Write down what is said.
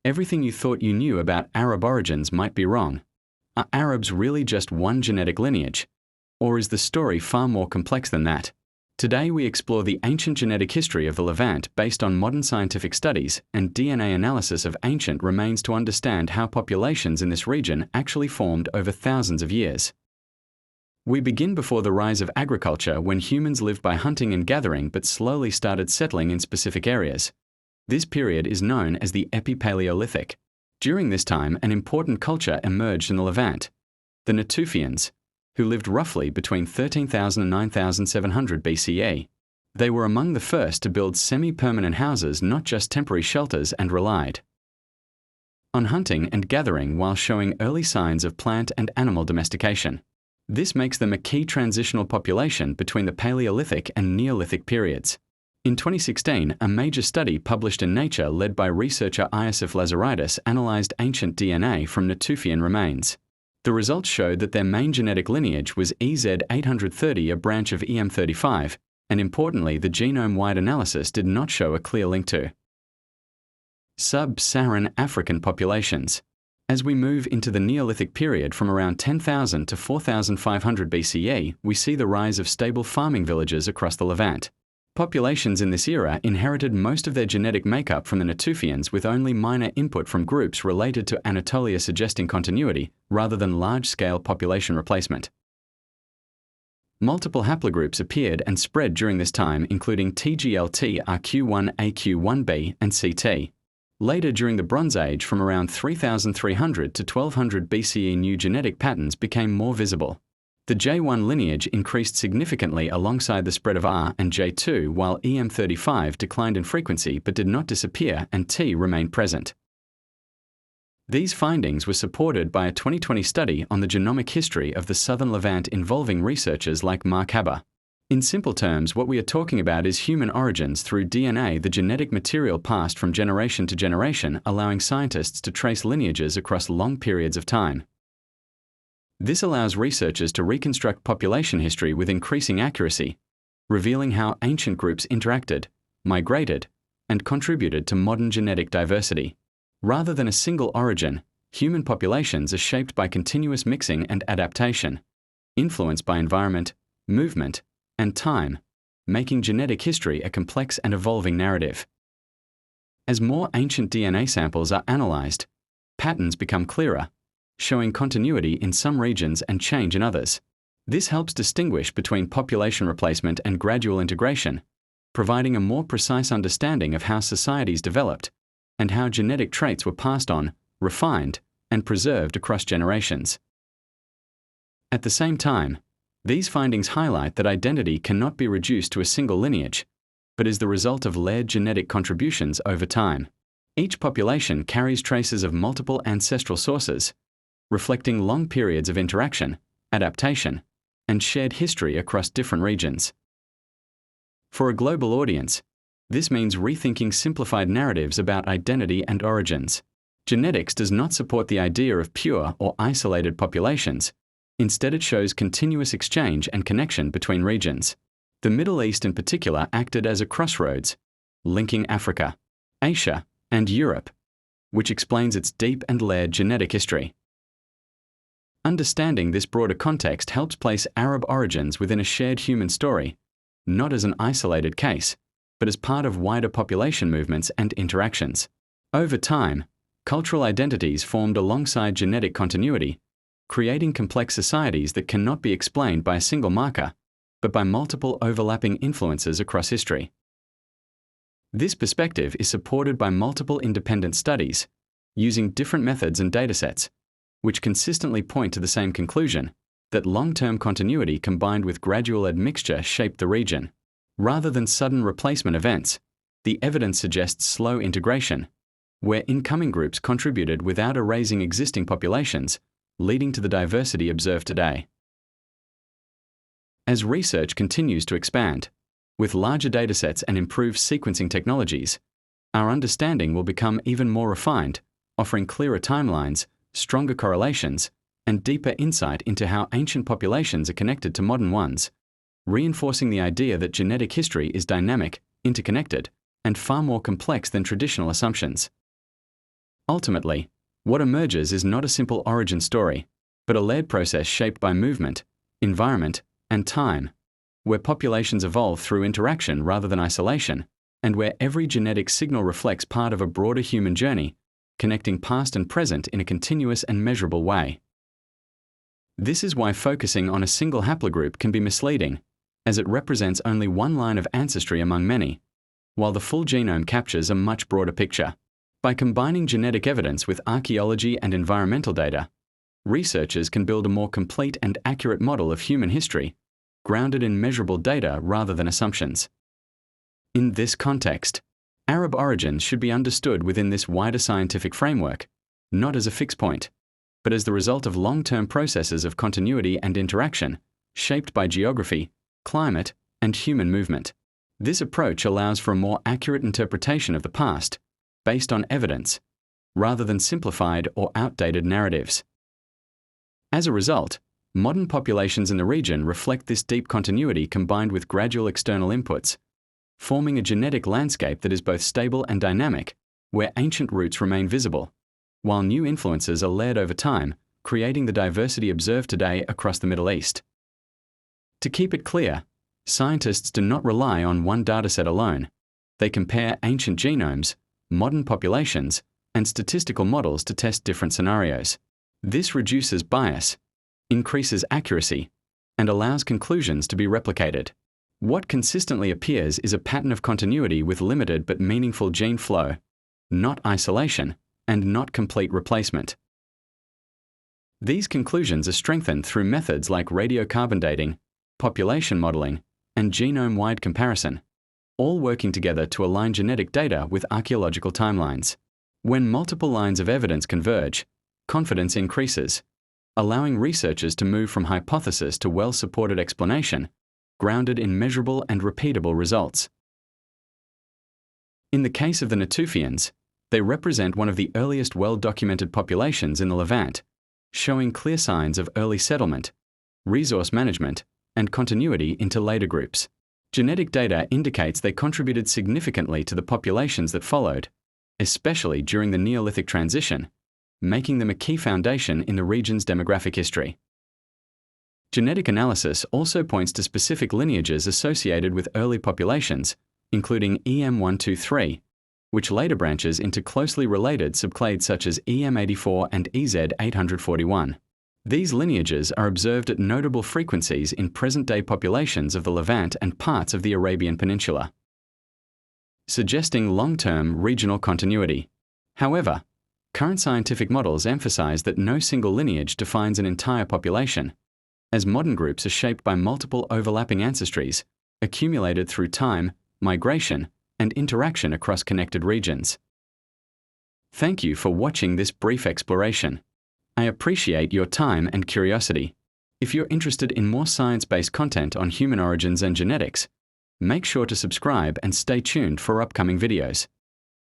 Everything you thought you knew about Arab origins might be wrong. Are Arabs really just one genetic lineage? Or is the story far more complex than that? Today we explore the ancient genetic history of the Levant based on modern scientific studies and DNA analysis of ancient remains to understand how populations in this region actually formed over thousands of years. We begin before the rise of agriculture, when humans lived by hunting and gathering but slowly started settling in specific areas. This period is known as the Epipaleolithic. During this time, an important culture emerged in the Levant, the Natufians, who lived roughly between 13,000 and 9,700 BCE. They were among the first to build semi-permanent houses, not just temporary shelters, and relied on hunting and gathering while showing early signs of plant and animal domestication. This makes them a key transitional population between the Paleolithic and Neolithic periods. In 2016, a major study published in Nature led by researcher Iosif Lazaridis analyzed ancient DNA from Natufian remains. The results showed that their main genetic lineage was EZ830, a branch of EM35, and importantly, the genome-wide analysis did not show a clear link to sub-Saharan African populations. As we move into the Neolithic period from around 10,000 to 4,500 BCE, we see the rise of stable farming villages across the Levant. Populations in this era inherited most of their genetic makeup from the Natufians, with only minor input from groups related to Anatolia suggesting continuity rather than large-scale population replacement. Multiple haplogroups appeared and spread during this time, including TGLT, RQ1, AQ1b, and CT. Later, during the Bronze Age, from around 3,300 to 1200 BCE, new genetic patterns became more visible. The J1 lineage increased significantly alongside the spread of R and J2, while EM35 declined in frequency but did not disappear, and T remained present. These findings were supported by a 2020 study on the genomic history of the southern Levant involving researchers like Mark Haber. In simple terms, what we are talking about is human origins through DNA, the genetic material passed from generation to generation, allowing scientists to trace lineages across long periods of time. This allows researchers to reconstruct population history with increasing accuracy, revealing how ancient groups interacted, migrated, and contributed to modern genetic diversity. Rather than a single origin, human populations are shaped by continuous mixing and adaptation, influenced by environment, movement, and time, making genetic history a complex and evolving narrative. As more ancient DNA samples are analyzed, patterns become clearer, showing continuity in some regions and change in others. This helps distinguish between population replacement and gradual integration, providing a more precise understanding of how societies developed and how genetic traits were passed on, refined, and preserved across generations. At the same time, these findings highlight that identity cannot be reduced to a single lineage, but is the result of layered genetic contributions over time. Each population carries traces of multiple ancestral sources, reflecting long periods of interaction, adaptation, and shared history across different regions. For a global audience, this means rethinking simplified narratives about identity and origins. Genetics does not support the idea of pure or isolated populations. Instead, it shows continuous exchange and connection between regions. The Middle East in particular acted as a crossroads, linking Africa, Asia, and Europe, which explains its deep and layered genetic history. Understanding this broader context helps place Arab origins within a shared human story, not as an isolated case, but as part of wider population movements and interactions. Over time, cultural identities formed alongside genetic continuity, creating complex societies that cannot be explained by a single marker, but by multiple overlapping influences across history. This perspective is supported by multiple independent studies, using different methods and datasets, which consistently point to the same conclusion, that long-term continuity combined with gradual admixture shaped the region. Rather than sudden replacement events, the evidence suggests slow integration, where incoming groups contributed without erasing existing populations, leading to the diversity observed today. As research continues to expand, with larger datasets and improved sequencing technologies, our understanding will become even more refined, offering clearer timelines, stronger correlations, and deeper insight into how ancient populations are connected to modern ones, reinforcing the idea that genetic history is dynamic, interconnected, and far more complex than traditional assumptions. Ultimately, what emerges is not a simple origin story, but a layered process shaped by movement, environment, and time, where populations evolve through interaction rather than isolation, and where every genetic signal reflects part of a broader human journey, connecting past and present in a continuous and measurable way. This is why focusing on a single haplogroup can be misleading, as it represents only one line of ancestry among many, while the full genome captures a much broader picture. By combining genetic evidence with archaeology and environmental data, researchers can build a more complete and accurate model of human history, grounded in measurable data rather than assumptions. In this context, Arab origins should be understood within this wider scientific framework, not as a fixed point, but as the result of long-term processes of continuity and interaction, shaped by geography, climate, and human movement. This approach allows for a more accurate interpretation of the past, based on evidence, rather than simplified or outdated narratives. As a result, modern populations in the region reflect this deep continuity combined with gradual external inputs, forming a genetic landscape that is both stable and dynamic, where ancient roots remain visible, while new influences are layered over time, creating the diversity observed today across the Middle East. To keep it clear, scientists do not rely on one dataset alone. They compare ancient genomes, modern populations, and statistical models to test different scenarios. This reduces bias, increases accuracy, and allows conclusions to be replicated. What consistently appears is a pattern of continuity with limited but meaningful gene flow, not isolation, and not complete replacement. These conclusions are strengthened through methods like radiocarbon dating, population modeling, and genome-wide comparison, all working together to align genetic data with archaeological timelines. When multiple lines of evidence converge, confidence increases, allowing researchers to move from hypothesis to well-supported explanation, grounded in measurable and repeatable results. In the case of the Natufians, they represent one of the earliest well-documented populations in the Levant, showing clear signs of early settlement, resource management, and continuity into later groups. Genetic data indicates they contributed significantly to the populations that followed, especially during the Neolithic transition, making them a key foundation in the region's demographic history. Genetic analysis also points to specific lineages associated with early populations, including EM123, which later branches into closely related subclades such as EM84 and EZ841. These lineages are observed at notable frequencies in present-day populations of the Levant and parts of the Arabian Peninsula, suggesting long-term regional continuity. However, current scientific models emphasize that no single lineage defines an entire population, as modern groups are shaped by multiple overlapping ancestries, accumulated through time, migration, and interaction across connected regions. Thank you for watching this brief exploration. I appreciate your time and curiosity. If you're interested in more science-based content on human origins and genetics, make sure to subscribe and stay tuned for upcoming videos.